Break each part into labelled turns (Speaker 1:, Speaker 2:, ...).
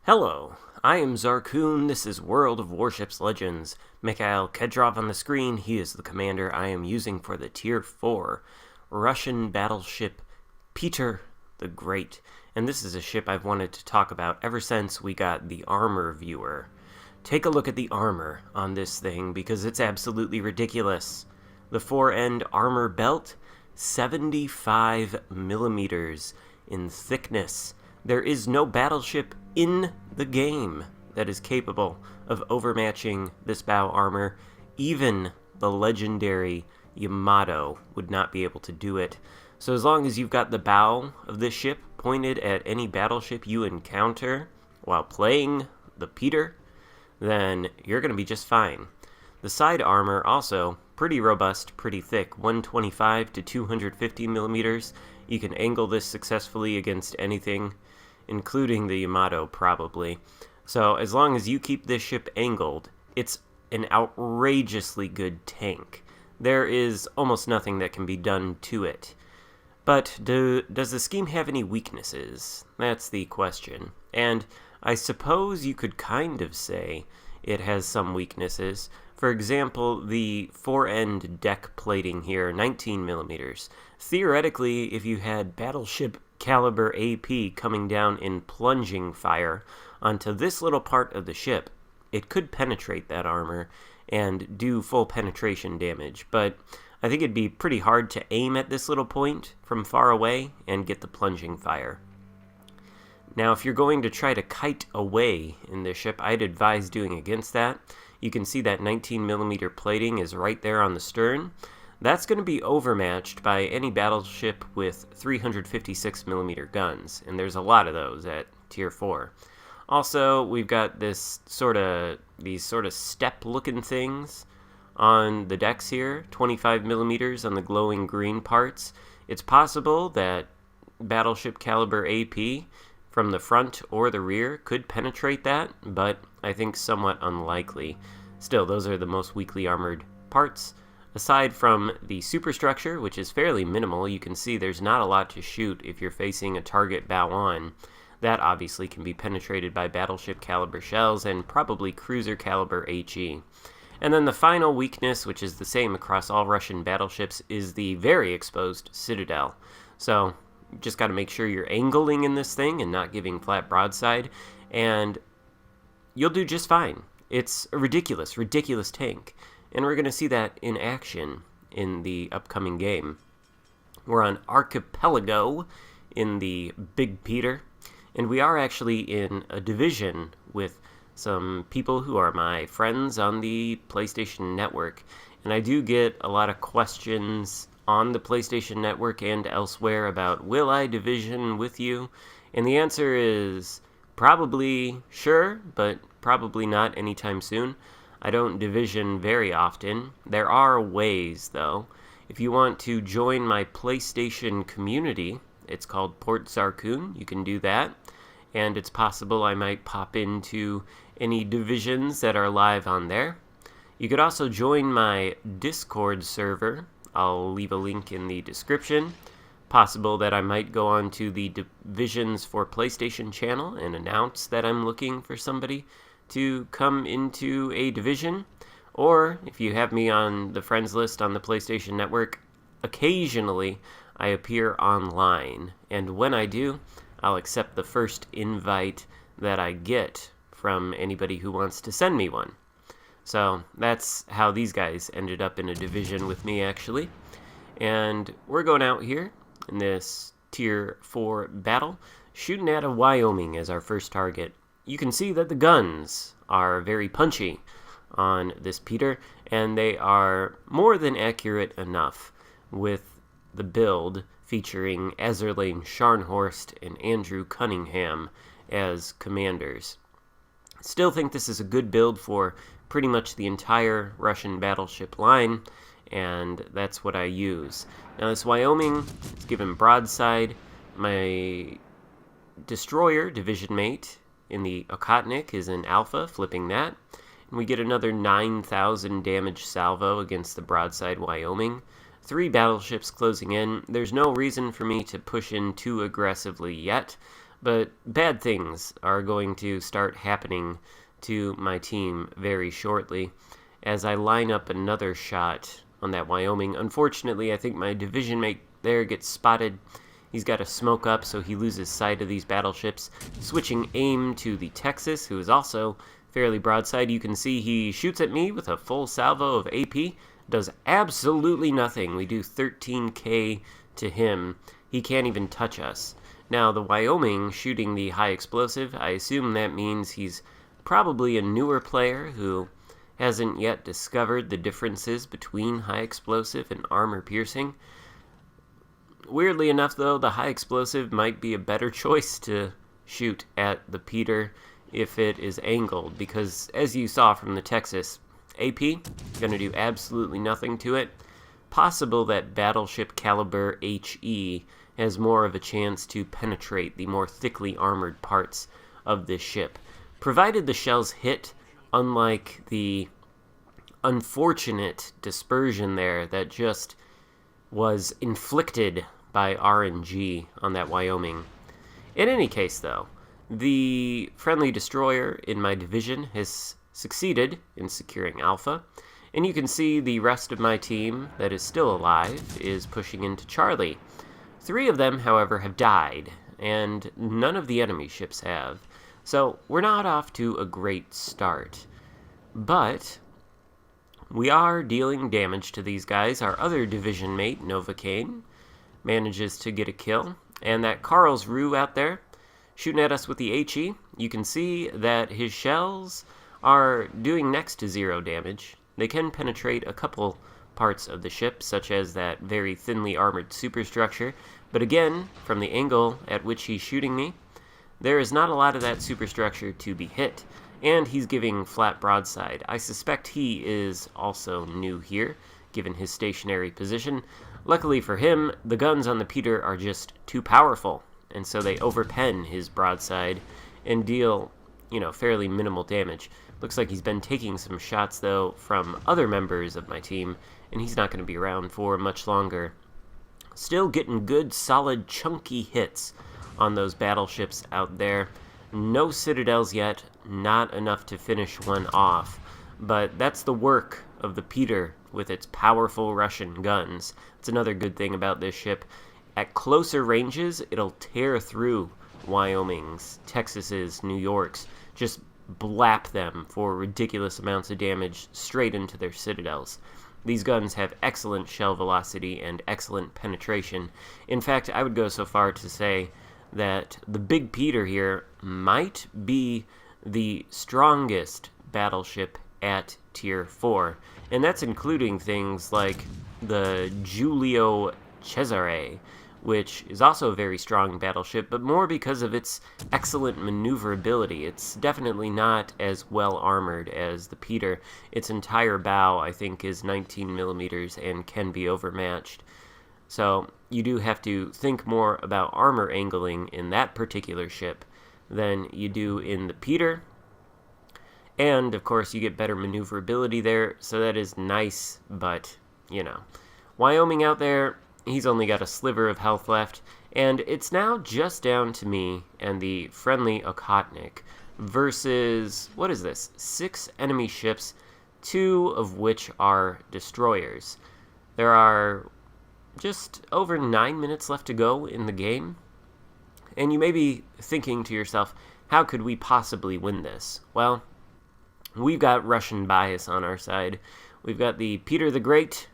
Speaker 1: Hello, I am Xarkun. This is World of Warships Legends. Mikhail Kedrov on the screen. He is the commander I am using for the Tier 4 Russian battleship Pyotr the Great. And this is a ship I've wanted to talk about ever since we got the armor viewer. Take a look at the armor on this thing because it's absolutely ridiculous. The fore-end armor belt, 75 millimeters in thickness. There is no battleship in the game that is capable of overmatching this bow armor. Even the legendary Yamato would not be able to do it. So as long as you've got the bow of this ship pointed at any battleship you encounter while playing the Pyotr, then you're going to be just fine. The side armor also pretty robust, pretty thick, 125 to 250 millimeters. You can angle this successfully against anything, including the Yamato probably. So as long as you keep this ship angled, it's an outrageously good tank. There is almost nothing that can be done to it. But does the scheme have any weaknesses? That's the question. And I suppose you could kind of say it has some weaknesses. For example, the fore-end deck plating here, 19 millimeters. Theoretically, if you had battleship caliber AP coming down in plunging fire onto this little part of the ship, it could penetrate that armor and do full penetration damage. But I think it'd be pretty hard to aim at this little point from far away and get the plunging fire. Now, if you're going to try to kite away in this ship, I'd advise doing against that. You can see that 19 millimeter plating is right there on the stern. That's going to be overmatched by any battleship with 356 millimeter guns, and there's a lot of those at Tier 4. Also, we've got these sort of step-looking things on the decks here, 25 millimeters on the glowing green parts. It's possible that battleship caliber AP from the front or the rear could penetrate that, but I think somewhat unlikely. Still, those are the most weakly armored parts. Aside from the superstructure, which is fairly minimal, you can see there's not a lot to shoot if you're facing a target bow on. That obviously can be penetrated by battleship caliber shells and probably cruiser caliber HE. And then the final weakness, which is the same across all Russian battleships, is the very exposed citadel. So you just got to make sure you're angling in this thing and not giving flat broadside, and you'll do just fine. It's a ridiculous tank, and we're going to see that in action in the upcoming game. We're on Archipelago in the Big Pyotr, and we are actually in a division with some people who are my friends on the PlayStation Network, and I do get a lot of questions on the PlayStation Network and elsewhere about, will I division with you? And the answer is probably sure, but probably not anytime soon. I don't division very often. There are ways, though. If you want to join my PlayStation community, it's called Port Xarkun. You can do that. And it's possible I might pop into any divisions that are live on there. You could also join my Discord server. I'll leave a link in the description. Possible that I might go on to the Divisions for PlayStation channel and announce that I'm looking for somebody to come into a division. Or if you have me on the friends list on the PlayStation Network, occasionally I appear online. And when I do, I'll accept the first invite that I get from anybody who wants to send me one. So that's how these guys ended up in a division with me, actually. And we're going out here in this Tier 4 battle, shooting at a Wyoming as our first target. You can see that the guns are very punchy on this Pyotr, and they are more than accurate enough with the build featuring Azerlane Scharnhorst and Andrew Cunningham as commanders. Still think this is a good build for pretty much the entire Russian battleship line, and that's what I use. Now this Wyoming is given broadside. My destroyer division mate in the Okhotnik is in alpha, flipping that, and we get another 9,000 damage salvo against the broadside Wyoming. 3 battleships closing in. There's no reason for me to push in too aggressively yet, But bad things are going to start happening to my team very shortly as I line up another shot on that Wyoming. Unfortunately, I think my division mate there gets spotted. He's got to smoke up, so he loses sight of these battleships. Switching aim to the Texas, who is also fairly broadside. You can see he shoots at me with a full salvo of AP. Does absolutely nothing. We do 13k to him. He can't even touch us. Now, the Wyoming shooting the high explosive, I assume that means he's probably a newer player who hasn't yet discovered the differences between high explosive and armor piercing. Weirdly enough, though, the high explosive might be a better choice to shoot at the Pyotr if it is angled, because as you saw from the Texas, AP going to do absolutely nothing to it. Possible that battleship caliber HE has more of a chance to penetrate the more thickly armored parts of this ship, provided the shells hit, unlike the unfortunate dispersion there that just was inflicted by RNG on that Wyoming. In any case, though, the friendly destroyer in my division has succeeded in securing Alpha, and you can see the rest of my team that is still alive is pushing into Charlie. 3 of them, however, have died, and none of the enemy ships have. So we're not off to a great start. But we are dealing damage to these guys. Our other division mate, Novocaine, manages to get a kill. And that Karlsruhe out there, shooting at us with the HE, you can see that his shells are doing next to 0 damage. They can penetrate a couple parts of the ship, such as that very thinly armored superstructure, but again, from the angle at which he's shooting me, there is not a lot of that superstructure to be hit, and he's giving flat broadside. I suspect he is also new here, given his stationary position. Luckily for him, the guns on the Pyotr are just too powerful, and so they overpen his broadside and deal, fairly minimal damage. Looks like he's been taking some shots, though, from other members of my team, and he's not going to be around for much longer. Still getting good, solid, chunky hits on those battleships out there. No citadels yet, not enough to finish one off, but that's the work of the Pyotr with its powerful Russian guns. It's another good thing about this ship. At closer ranges, it'll tear through Wyoming's, Texas's, New York's, just blap them for ridiculous amounts of damage straight into their citadels. These guns have excellent shell velocity and excellent penetration. In fact, I would go so far to say that the big Pyotr here might be the strongest battleship at Tier 4, and that's including things like the Giulio Cesare, which is also a very strong battleship, but more because of its excellent maneuverability. It's definitely not as well armored as the Pyotr. Its entire bow, I think, is 19 millimeters and can be overmatched. So you do have to think more about armor angling in that particular ship than you do in the Pyotr. And, of course, you get better maneuverability there, so that is nice, but, Wyoming out there, he's only got a sliver of health left, and it's now just down to me and the friendly Okhotnik versus, 6 enemy ships, 2 of which are destroyers. There are just over 9 minutes left to go in the game, and you may be thinking to yourself, how could we possibly win this? Well, we've got Russian bias on our side. We've got the Pyotr the Great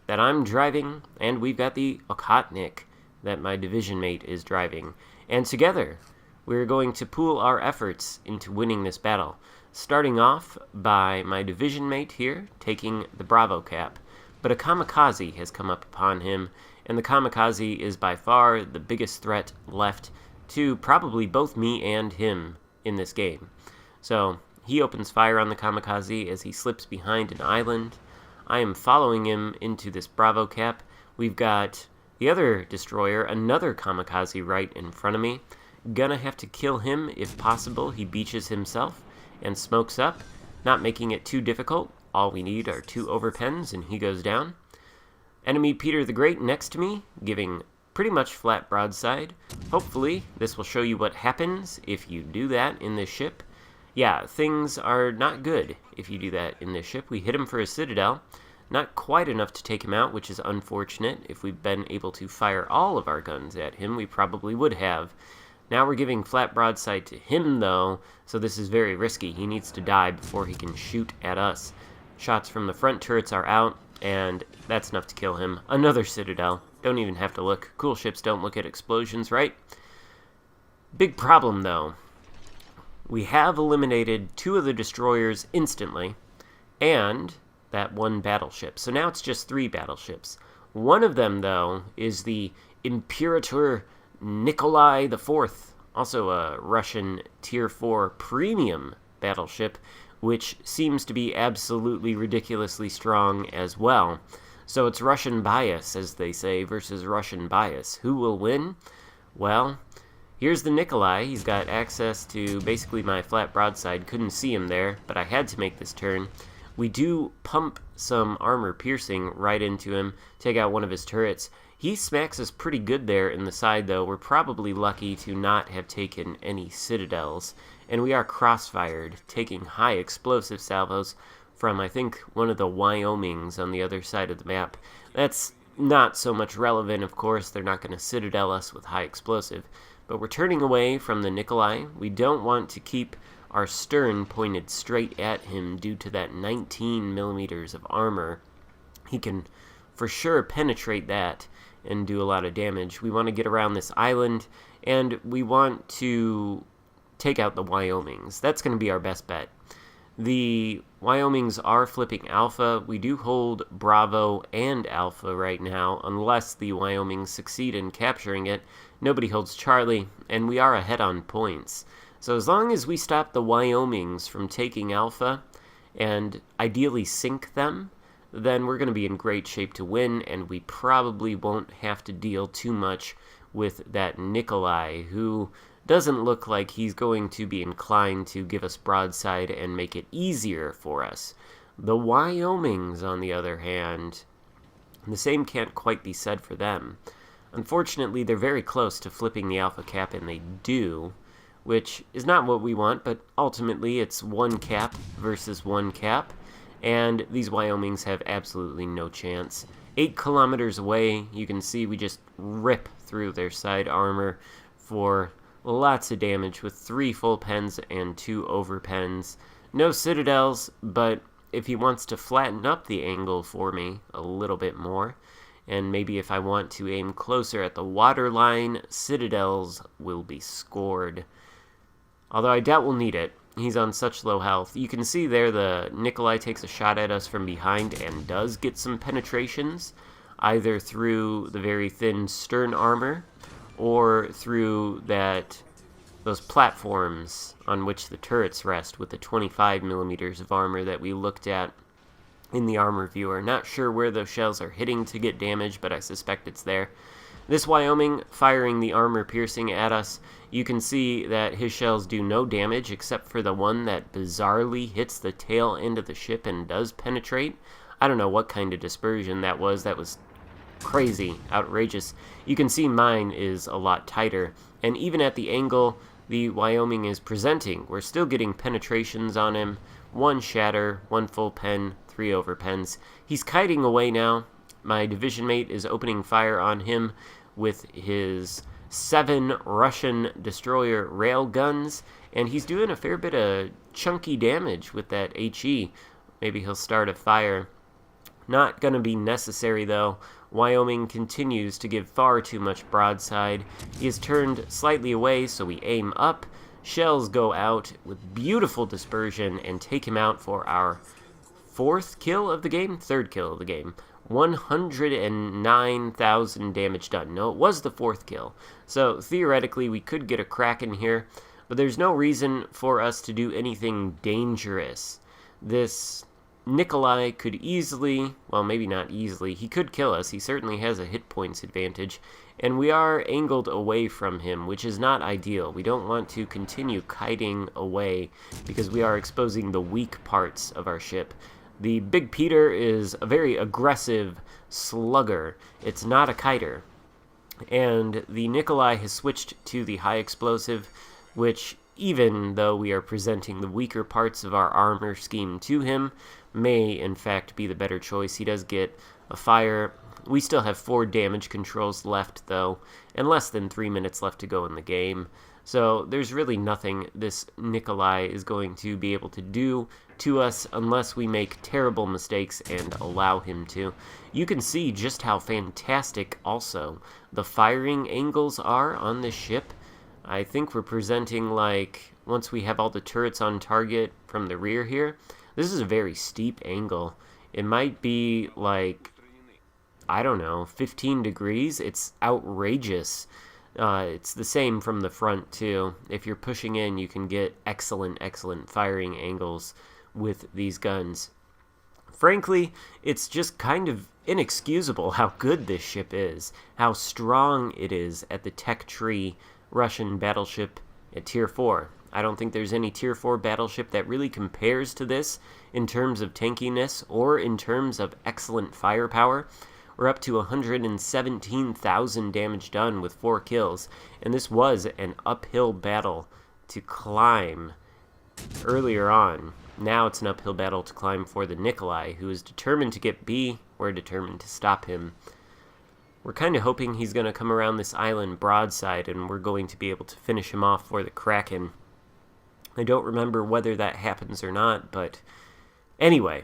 Speaker 1: that I'm driving, and we've got the Okhotnik that my division mate is driving. And together, we're going to pool our efforts into winning this battle, starting off by my division mate here taking the Bravo cap. But a kamikaze has come up upon him, and the kamikaze is by far the biggest threat left to probably both me and him in this game. So he opens fire on the kamikaze as he slips behind an island. I am following him into this Bravo cap. We've got the other destroyer, another kamikaze right in front of me. Gonna have to kill him if possible. He beaches himself and smokes up, not making it too difficult. All we need are 2 overpens and he goes down. Enemy Pyotr the Great next to me, giving pretty much flat broadside. Hopefully, this will show you what happens if you do that in this ship. Yeah, things are not good if you do that in this ship. We hit him for a citadel. Not quite enough to take him out, which is unfortunate. If we'd been able to fire all of our guns at him, we probably would have. Now we're giving flat broadside to him, though, so this is very risky. He needs to die before he can shoot at us. Shots from the front turrets are out, and that's enough to kill him. Another citadel. Don't even have to look. Cool ships don't look at explosions, right? Big problem, though. We have eliminated 2 of the destroyers instantly, and that 1 battleship. So now it's just 3 battleships. One of them, though, is the Imperator Nikolai IV, also a Russian Tier 4 premium battleship, which seems to be absolutely ridiculously strong as well. So it's Russian bias, as they say, versus Russian bias. Who will win? Well, here's the Nikolai. He's got access to basically my flat broadside. Couldn't see him there, but I had to make this turn. We do pump some armor piercing right into him, take out one of his turrets. He smacks us pretty good there in the side, though. We're probably lucky to not have taken any citadels. And we are crossfired, taking high explosive salvos from, I think, one of the Wyomings on the other side of the map. That's not so much relevant, of course. They're not going to citadel us with high explosive. But we're turning away from the Nikolai. We don't want to keep our stern pointed straight at him due to that 19 millimeters of armor. He can for sure penetrate that and do a lot of damage. We want to get around this island, and we want to take out the Wyomings. That's going to be our best bet. The Wyomings are flipping Alpha. We do hold Bravo and Alpha right now, unless the Wyomings succeed in capturing it. Nobody holds Charlie, and we are ahead on points. So as long as we stop the Wyomings from taking Alpha, and ideally sink them, then we're going to be in great shape to win, and we probably won't have to deal too much with that Nikolai, who doesn't look like he's going to be inclined to give us broadside and make it easier for us. The Wyomings, on the other hand, the same can't quite be said for them. Unfortunately, they're very close to flipping the Alpha cap, and they do, which is not what we want, but ultimately it's 1 cap versus 1 cap, and these Wyomings have absolutely no chance. 8 kilometers away, you can see we just rip through their side armor for lots of damage with 3 full pens and 2 over pens. No citadels, but if he wants to flatten up the angle for me a little bit more, and maybe if I want to aim closer at the waterline, citadels will be scored. Although I doubt we'll need it. He's on such low health. You can see there the Nikolai takes a shot at us from behind and does get some penetrations, either through the very thin stern armor or through those platforms on which the turrets rest with the 25 millimeters of armor that we looked at in the armor viewer. Not sure where those shells are hitting to get damage, but I suspect it's there. This Wyoming firing the armor piercing at us, you can see that his shells do no damage except for the one that bizarrely hits the tail end of the ship and does penetrate. I don't know what kind of dispersion that was. That was crazy, outrageous. You can see mine is a lot tighter, and even at the angle the Wyoming is presenting, we're still getting penetrations on him. 1 shatter, 1 full pen, 3 over pens. He's kiting away now. My division mate is opening fire on him with his 7 Russian destroyer rail guns, and he's doing a fair bit of chunky damage with that HE. Maybe he'll start a fire. Not going to be necessary, though. Wyoming continues to give far too much broadside. He is turned slightly away, so we aim up. Shells go out with beautiful dispersion and take him out for our 4th kill of the game? 3rd kill of the game. 109,000 damage done. No, it was the 4th kill. So theoretically, we could get a Kraken here, but there's no reason for us to do anything dangerous. This Nikolai could easily, well, maybe not easily, he could kill us. He certainly has a hit points advantage, and we are angled away from him, which is not ideal. We don't want to continue kiting away because we are exposing the weak parts of our ship. The Big Peter is a very aggressive slugger. It's not a kiter. And the Nikolai has switched to the high explosive, which, even though we are presenting the weaker parts of our armor scheme to him, may in fact be the better choice. He does get a fire. We still have 4 damage controls left, though, and less than 3 minutes left to go in the game. So there's really nothing this Nikolai is going to be able to do to us unless we make terrible mistakes and allow him to. You can see just how fantastic also the firing angles are on this ship. I think we're presenting, like, once we have all the turrets on target from the rear here, this is a very steep angle. It might be like, I don't know, 15 degrees. It's outrageous. It's the same from the front, too. If you're pushing in, you can get excellent firing angles with these guns. Frankly, it's just kind of inexcusable how good this ship is, how strong it is at the tech tree Russian battleship at Tier 4. I don't think there's any Tier 4 battleship that really compares to this in terms of tankiness or in terms of excellent firepower. We're up to 117,000 damage done with 4 kills, and this was an uphill battle to climb earlier on. Now it's an uphill battle to climb for the Nikolai, who is determined to get B. We're determined to stop him. We're kind of hoping he's going to come around this island broadside, and we're going to be able to finish him off for the Kraken. I don't remember whether that happens or not, but anyway,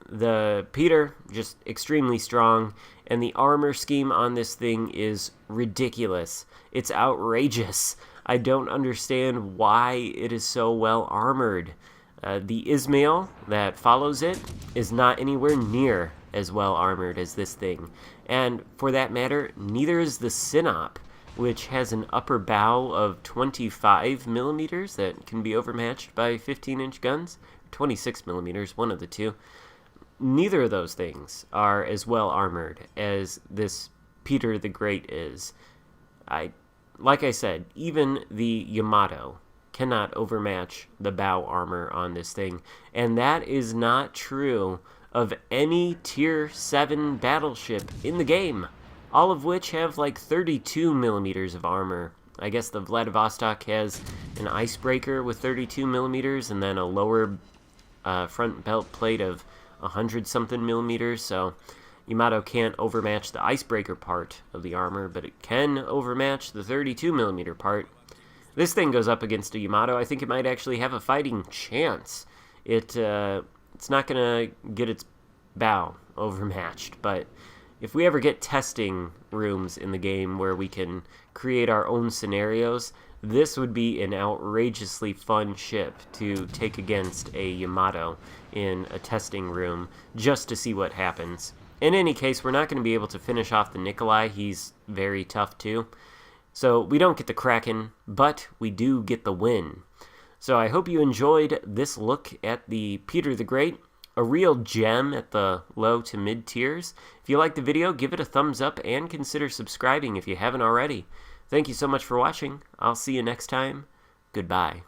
Speaker 1: the Pyotr, just extremely strong, and the armor scheme on this thing is ridiculous. It's outrageous. I don't understand why it is so well armored. The Ismail that follows it is not anywhere near as well armored as this thing. And for that matter, neither is the Sinop, which has an upper bow of 25 millimeters that can be overmatched by 15-inch guns. 26 millimeters, one of the two. Neither of those things are as well armored as this Pyotr the Great is. Like I said, even the Yamato cannot overmatch the bow armor on this thing, and that is not true of any Tier 7 battleship in the game, all of which have like 32 millimeters of armor. I guess the Vladivostok has an icebreaker with 32 millimeters and then a lower front belt plate of 100-something millimeters, so Yamato can't overmatch the icebreaker part of the armor, but it can overmatch the 32 millimeter part. This thing goes up against a Yamato. I think it might actually have a fighting chance. It's not going to get its bow overmatched, but if we ever get testing rooms in the game where we can create our own scenarios, this would be an outrageously fun ship to take against a Yamato in a testing room just to see what happens. In any case, we're not going to be able to finish off the Nikolai. He's very tough too. So we don't get the Kraken, but we do get the win. So I hope you enjoyed this look at the Pyotr the Great, a real gem at the low to mid tiers. If you liked the video, give it a thumbs up and consider subscribing if you haven't already. Thank you so much for watching. I'll see you next time. Goodbye.